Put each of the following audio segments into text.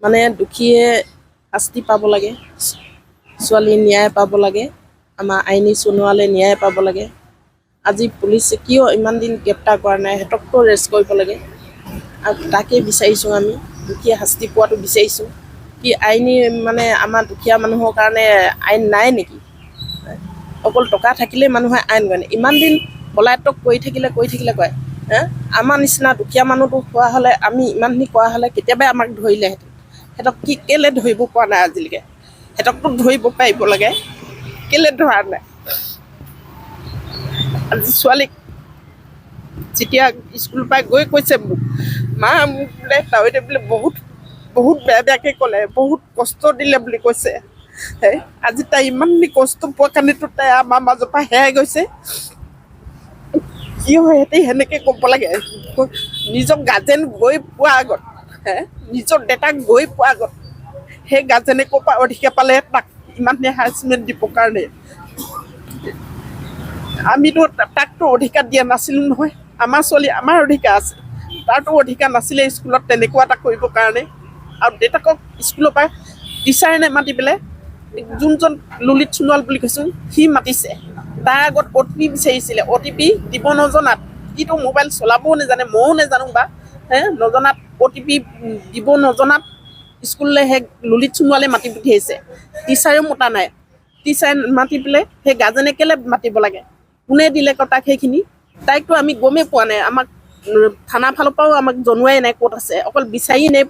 মানে দুখীয়ে শাস্তি পাব লাগে, ছোৱালী ন্যায় পাব লাগে, আমাৰ আইনী চনোৱালে ন্যায় পাব লাগে। আজি পুলিচে কিয় ইমান দিন গ্ৰেপ্তাৰ কৰা নাই, সিহঁতকতো ৰেষ্ট কৰিব লাগে। আৰু তাকেই বিচাৰিছোঁ, আমি দুখীয়া শাস্তি পোৱাটো বিচাৰিছোঁ। কি আইনী মানে আমাৰ দুখীয়া মানুহৰ কাৰণে আইন নাই নেকি? অকল টকা থাকিলেই মানুহে আইন কৰে। ইমান দিন পলায়তক কৰি থাকিলে কয় আমাৰ নিচিনা দুখীয়া মানুহটো হোৱা হ'লে, আমি ইমানখিনি কৰা হ'লে কেতিয়াবাই আমাক ধৰিলেহেঁতেন। সিহঁতক কি কেলৈ ধৰিব পৰা নাই আজিলৈকে? সিহঁতকতো ধৰিব পাৰিব লাগে, কেলৈ ধৰা নাই? আজি ছোৱালীক যেতিয়া স্কুলৰ পৰা গৈ কৈছে মোক, মা মোক বোলে তাৱৈতে বোলে বহুত বেয়াকৈ ক'লে, বহুত কষ্ট দিলে বুলি কৈছে। আজি তাই ইমানখিনি কষ্ট পোৱা কাৰণেতো তাই আমাৰ মাজৰ পৰা হেৰাই গৈছে। কি হয় সিহঁতে সেনেকৈ ক'ব লাগে। নিজৰ গাৰ্জেন গৈ পোৱাৰ আগত, নিজৰ দেউতাক গৈ পোৱাৰ আগত সেই গাৰ্জেনে ক'ৰ পৰা অধিকাৰ পালে তাক ইমানখিনি হাৰাচমেণ্ট দিবৰ কাৰণে? আমিতো তাকতো অধিকাৰ দিয়া নাছিলোঁ নহয়। আমাৰ ছোৱালী আমাৰ অধিকাৰ আছে, তাৰতো অধিকাৰ নাছিলে স্কুলত তেনেকুৱা এটা কৰিবৰ কাৰণে। আৰু দেউতাকক স্কুলৰ পৰা টিচাৰে নেমাতি পেলাই যোনজন ললিত সোণোৱাল বুলি কৈছোঁ সি মাতিছে। তাৰ আগত OTP বিচাৰিছিলে, OTP দিব নজনাত, সিটো মোবাইল চলাবও নাজানে, ময়ো নাজানো বা নজনাত OTP দিব নজনাত স্কুললৈ সেই ললিত সোণোৱালে মাতি পঠিয়াইছে। টিচাৰেও মতা নাই, টিচাৰে মাতি পেলাই সেই গাৰ্জেনে কেলৈ মাতিব লাগে? কোনে দিলে তাক সেইখিনি? তাইকতো আমি গমেই পোৱা নাই, আমাক থানাৰ ফালৰ পৰাও আমাক জনোৱাই নাই ক'ত আছে। অকল বিচাৰি নাই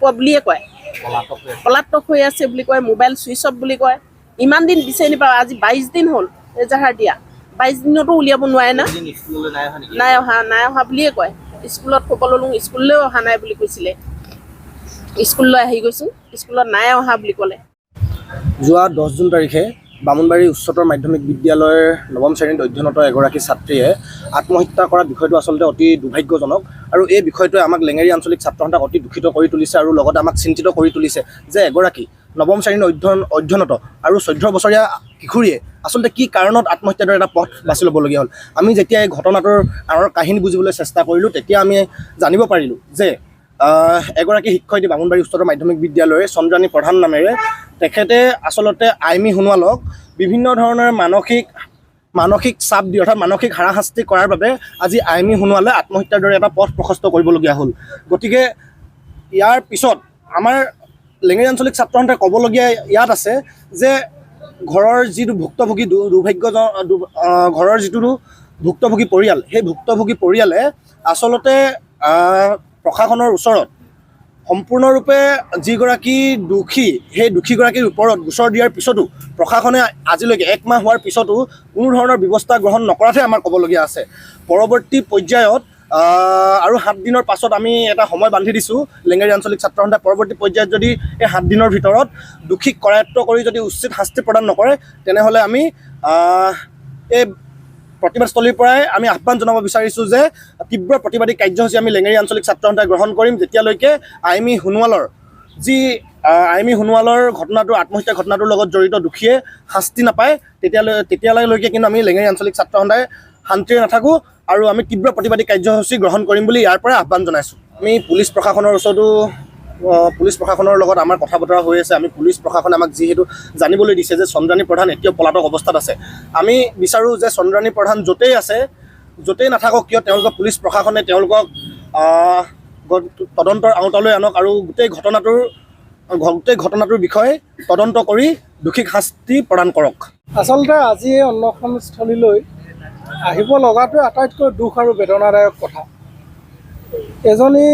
পোৱা বুলিয়ে কয়, পলাতক হৈ আছে বুলি কয়, মোবাইল চুইচ অফ বুলি কয়। ইমান দিন বিচাৰি নাপাওঁ, আজি 22 দিন হ'ল এজাহাৰ দিয়া, 22 দিনতো উলিয়াব নোৱাৰে না। নাই অহা বুলিয়ে কয়। স্কুলত খবৰ ল'লোঁ, স্কুললৈও অহা নাই বুলি কৈছিলে। স্কুললৈ আহি গৈছোঁ, স্কুলত নাই অহা বুলি ক'লে। যোৱা 10 জুন তাৰিখে বামুণবাৰী উচ্চতৰ মাধ্যমিক বিদ্যালয়ৰ 9ম শ্ৰেণীত অধ্যয়নৰত এগৰাকী ছাত্ৰীয়ে আত্মহত্যা কৰা বিষয়টো আচলতে অতি দুৰ্ভাগ্যজনক। আৰু এই বিষয়টোৱে আমাক লেঙেৰী আঞ্চলিক ছাত্ৰ সন্থাক অতি দুখিত কৰি তুলিছে আৰু লগতে আমাক চিন্তিত কৰি তুলিছে যে এগৰাকী 9ম শ্ৰেণীত অধ্যয়নৰত আৰু 14 বছৰীয়া কিশোৰীয়ে আচলতে কি কাৰণত আত্মহত্যাৰ দৰে এটা পথ বাছি ল'বলগীয়া হ'ল। আমি যেতিয়া এই ঘটনাটোৰ আঁৰৰ কাহিনী বুজিবলৈ চেষ্টা কৰিলোঁ, তেতিয়া আমি জানিব পাৰিলোঁ যে এগৰাকী শিক্ষয়িত্ৰী বামুণবাৰী উচ্চতৰ মাধ্যমিক বিদ্যালয়ৰ চন্দ্ৰাণী প্ৰধান নামেৰে তেখেতে আচলতে আইমী সোণোৱালক বিভিন্ন ধৰণৰ মানসিক চাপ দি অৰ্থাৎ মানসিক হাৰাশাস্তি কৰাৰ বাবে আজি আইমী সোণোৱালে আত্মহত্যাৰ দৰে এটা পথ প্ৰশস্ত কৰিবলগীয়া হ'ল। গতিকে ইয়াৰ পিছত আমাৰ লেঙেৰী আঞ্চলিক ছাত্ৰ সন্থাই ক'বলগীয়া ইয়াত আছে যে ঘৰৰ যিটো ভুক্তভোগী ঘৰৰ যিটো ভুক্তভোগী পৰিয়াল, সেই ভুক্তভোগী পৰিয়ালে আচলতে প্ৰশাসনৰ ওচৰত সম্পূৰ্ণৰূপে যিগৰাকী দোষী, সেই দোষীগৰাকীৰ ওপৰত গোচৰ দিয়াৰ পিছতো প্ৰশাসনে আজিলৈকে 1 মাহ হোৱাৰ পিছতো কোনো ধৰণৰ ব্যৱস্থা গ্ৰহণ নকৰাতহে আমাৰ ক'বলগীয়া আছে। পৰৱৰ্তী পৰ্যায়ত আৰু 7 দিনৰ পাছত আমি এটা সময় বান্ধি দিছোঁ লেঙেৰী আঞ্চলিক ছাত্ৰ সন্থাই। পৰৱৰ্তী পৰ্যায়ত যদি এই 7 দিনৰ ভিতৰত দোষীক কৰায়ত্ব কৰি যদি উচিত শাস্তি প্ৰদান নকৰে, তেনেহ'লে আমি এই প্ৰতিবাদস্থলীৰ পৰাই আমি আহ্বান জনাব বিচাৰিছোঁ যে তীব্ৰ প্ৰতিবাদী কাৰ্যসূচী আমি লেঙেৰী আঞ্চলিক ছাত্ৰ সন্থাই গ্ৰহণ কৰিম, যেতিয়ালৈকে আইমী সোণোৱালৰ ঘটনাটো, আত্মহত্যা ঘটনাটোৰ লগত জড়িত দোষীয়ে শাস্তি নাপায়। তেতিয়ালৈকে কিন্তু আমি লেঙেৰী আঞ্চলিক ছাত্ৰ সন্থাই শান্তিৰে নাথাকোঁ আৰু আমি তীব্ৰ প্ৰতিবাদী কাৰ্যসূচী গ্ৰহণ কৰিম বুলি ইয়াৰ পৰা আহ্বান জনাইছোঁ। আমি পুলিচ প্ৰশাসনৰ ওচৰতো পুলিচ প্ৰশাসনৰ লগত আমাৰ কথা বতৰা হৈ আছে। আমি পুলিচ প্ৰশাসনে আমাক যিহেতু জানিবলৈ দিছে যে চন্দ্ৰাণী প্ৰধান এতিয়াও পলাতক অৱস্থাত আছে। আমি বিচাৰোঁ যে চন্দ্ৰাণী প্ৰধান য'তেই নাথাকক কিয় তেওঁলোকক পুলিচ প্ৰশাসনে তেওঁলোকক তদন্তৰ আওতালৈ আনক আৰু গোটেই ঘটনাটোৰ বিষয়ে তদন্ত কৰি দোষীক শাস্তি প্ৰদান কৰক। আচলতে আজি এই অন্বেষণস্থলীলৈ আহিব লগাটোৱে আটাইতকৈ দুখ আৰু বেদনাদায়ক কথা। এজনী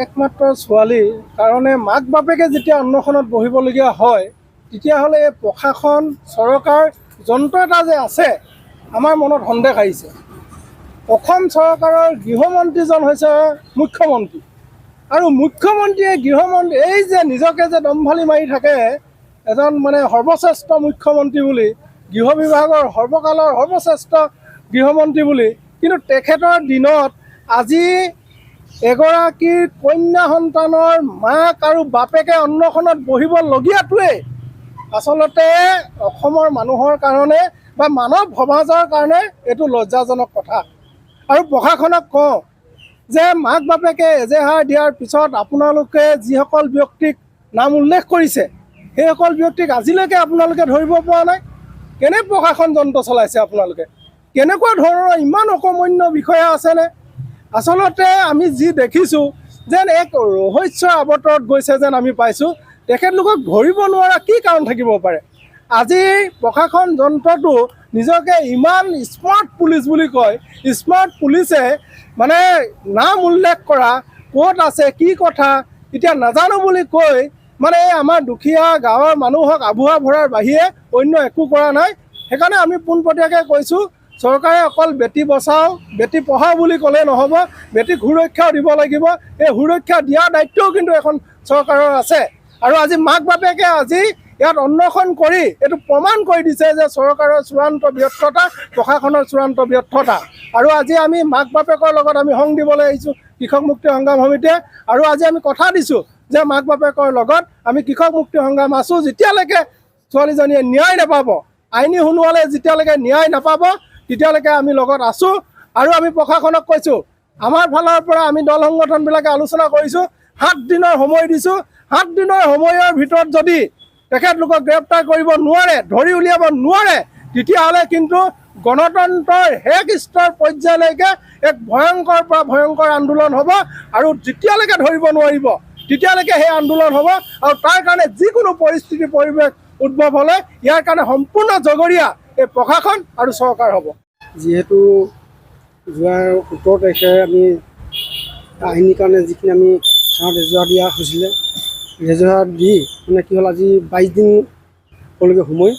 একমাত্ৰ ছোৱালীৰ কাৰণে মাক বাপেকে যেতিয়া অন্বেষণত বহিবলগীয়া হয়, তেতিয়াহ'লে এই প্ৰশাসন চৰকাৰ যন্ত্ৰ এটা যে আছে, আমাৰ মনত সন্দেহ আহিছে। অসম চৰকাৰৰ গৃহমন্ত্ৰীজন হৈছে মুখ্যমন্ত্ৰী, আৰু মুখ্যমন্ত্ৰীয়ে এই যে নিজকে যে দম্ভালি মাৰি থাকে এজন মানে সৰ্বশ্ৰেষ্ঠ মুখ্যমন্ত্ৰী বুলি, গৃহ বিভাগৰ সৰ্বকালৰ সৰ্বশ্ৰেষ্ঠ গৃহমন্ত্ৰী বুলি, কিন্তু তেখেতৰ দিনত আজি এগৰাকী কন্যা সন্তানৰ মাক আৰু বাপেকে অন্বেষণত বহিবলগীয়াটোৱে আচলতে অসমৰ মানুহৰ কাৰণে বা মানৱ সমাজৰ কাৰণে এইটো লজ্জাজনক কথা। আৰু প্ৰশাসনক কওঁ যে মাক বাপেকে এজেহাৰ দিয়াৰ পিছত আপোনালোকে যিসকল ব্যক্তিক নাম উল্লেখ কৰিছে সেইসকল ব্যক্তিক আজিলৈকে আপোনালোকে ধৰিব পৰা নাই। কেনে প্ৰশাসন যন্ত্ৰ চলাইছে আপোনালোকে? কেনেকুৱা ধৰণৰ ইমান অকৰ্মণ্য বিষয়া আছেনে? আচলতে আমি যি দেখিছোঁ যেন এক ৰহস্যৰ আৱতৰত গৈছে যেন আমি পাইছোঁ। তেখেতলোকক ধৰিব নোৱাৰা কি কাৰণ থাকিব পাৰে? আজি প্ৰশাসন যন্ত্ৰটো নিজকে ইমান স্মাৰ্ট পুলিচ বুলি কয়। স্মাৰ্ট পুলিচে মানে নাম উল্লেখ কৰা, ক'ত আছে কি কথা এতিয়া নাজানো বুলি কৈ মানে আমাৰ দুখীয়া গাঁৱৰ মানুহক আভুৱা ভৰাৰ বাহিৰে অন্য একো কৰা নাই। সেইকাৰণে আমি পোনপটীয়াকৈ কৈছোঁ, চৰকাৰে অকল বেটী বচাও বেটী পঢ়াও বুলি ক'লে নহ'ব, বেটীক সুৰক্ষাও দিব লাগিব। এই সুৰক্ষা দিয়াৰ দায়িত্বও কিন্তু এখন চৰকাৰৰ আছে। আৰু আজি মাক বাপেকে আজি ইয়াত অন্বেষণ কৰি এইটো প্ৰমাণ কৰি দিছে যে চৰকাৰৰ চূড়ান্ত ব্যৰ্থতা, প্ৰশাসনৰ চূড়ান্ত ব্যৰ্থতা। আৰু আজি আমি মাক বাপেকৰ লগত আমি সংগ দিবলৈ আহিছোঁ কৃষক মুক্তি সংগ্ৰাম সমিতিয়ে। আৰু আজি আমি কথা দিছোঁ যে মাক বাপেকৰ লগত আমি কৃষক মুক্তি সংগ্ৰাম আছোঁ যেতিয়ালৈকে ছোৱালীজনীয়ে ন্যায় নাপাব, আইনী শুনোৱালে যেতিয়ালৈকে ন্যায় নাপাব তেতিয়ালৈকে আমি লগত আছোঁ। আৰু আমি প্ৰশাসনক কৈছোঁ, আমাৰ ফালৰ পৰা আমি দল সংগঠনবিলাকে আলোচনা কৰিছোঁ, 7 দিনৰ সময় দিছোঁ। 7 দিনৰ সময়ৰ ভিতৰত যদি তেখেতলোকক গ্ৰেপ্তাৰ কৰিব নোৱাৰে, ধৰি উলিয়াব নোৱাৰে, তেতিয়াহ'লে কিন্তু গণতন্ত্ৰৰ শেষ স্তৰ পৰ্যায়লৈকে এক ভয়ংকৰ পৰা ভয়ংকৰ আন্দোলন হ'ব। আৰু যেতিয়ালৈকে ধৰিব নোৱাৰিব তেতিয়ালৈকে সেই আন্দোলন হ'ব। আৰু তাৰ কাৰণে যিকোনো পৰিস্থিতি পৰিৱেশ উদ্ভৱ হ'লে ইয়াৰ কাৰণে সম্পূৰ্ণ জগৰীয়া এই প্ৰশাসন আৰু চৰকাৰ হ'ব। যিহেতু যোৱা 17 তাৰিখে আমি আইনীৰ কাৰণে যিখিনি আমি থানাত এজোৰা দিয়া হৈছিলে, এজোৰা দি মানে কি হ'ল, আজি 22 দিন হ'লগৈ সময়।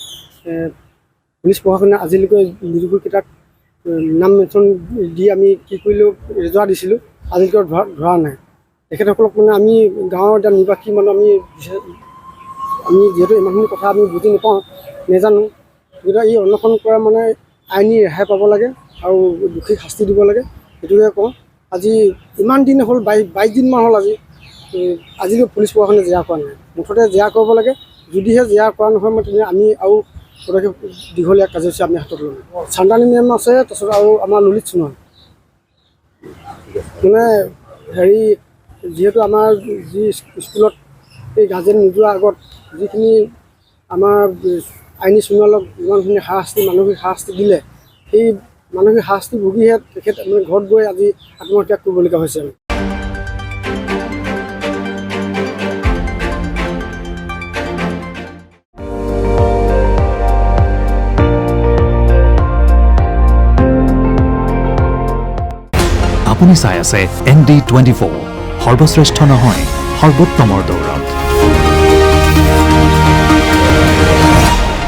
পুলিচ প্ৰশাসনে আজিলৈকে নিযোগীকেইটাক নাম মেনশ্যন দি আমি কি কৰিলোঁ, এজোৰা দিছিলোঁ, আজিলৈকে ধৰা নাই। তেখেতসকলক মানে আমি গাঁৱৰ এতিয়া নিবাসী মানুহ আমি যিহেতু ইমানখিনি কথা আমি বুজি নাপাওঁ, নাজানো, গতিকে এই অন্বেষণ কৰা মানে আইনী ৰেহাই পাব লাগে আৰু দোষীক শাস্তি দিব লাগে, সেইটোকে কওঁ। আজি ইমান দিন হ'ল, 22 দিনমান হ'ল আজিলৈকে পুলিচ প্ৰশাসনে জেৰা কৰা নাই। মুঠতে জেৰা কৰিব লাগে। যদিহে জেৰা কৰা নহয় মানে তেনে আমি আৰু পদক্ষেপ দীঘলীয়া কাৰ্যসূচী আমি হাতত ল'ম। চান্দানী মেম আছে, তাৰপিছত আৰু আমাৰ ললিত সোণোৱাল মানে যিহেতু আমাৰ যি স্কুলত এই গাৰ্জেন নোযোৱাৰ আগত যিখিনি আমাৰ আইনী সোণোৱালক ইমানখিনি শাস্তি, মানসিক শাস্তি দিলে, সেই মানসিক শাস্তি ভুগিহে তেখেত মানে ঘৰত গৈ আজি আত্মহত্যা কৰিবলগীয়া হৈছে। আপুনি চাই আছে ND24, সৰ্বশ্ৰেষ্ঠ নহয় সৰ্বোত্তমৰ দৌৰত।